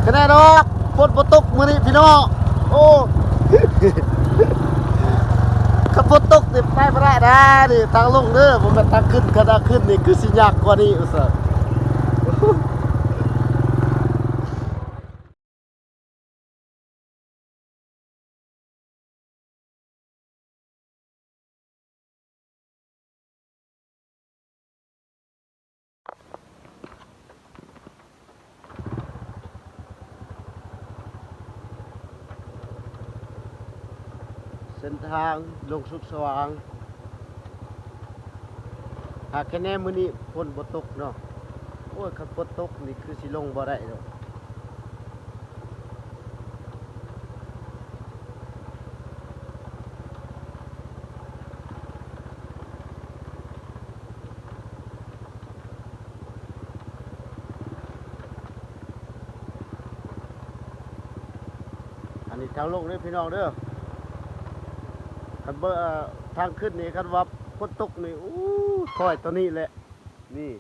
คะแนนดอกฝนตกมื้อนี้พี่น้องโอ้ขับฝนตกนี่ไปบ่ได้นะนี่ทางลงเด้อผมเป็นทางขึ้นทางขึ้นนี่คือสิยากกว่านี้อุตส่าห์เส้นทางลงสุขสว่างหากคะแนนมื้อนี้ฝนบ่ตกเนาะโอ้ยคันฝนตกนี่คือสิลงบ่ได้ดอกอันนี้ทางลงเด้อพี่น้องเด้อคันทางขึ้นนี่คันว่าฝนตกนี่อู้ค่อยตัวนี้แหละนี่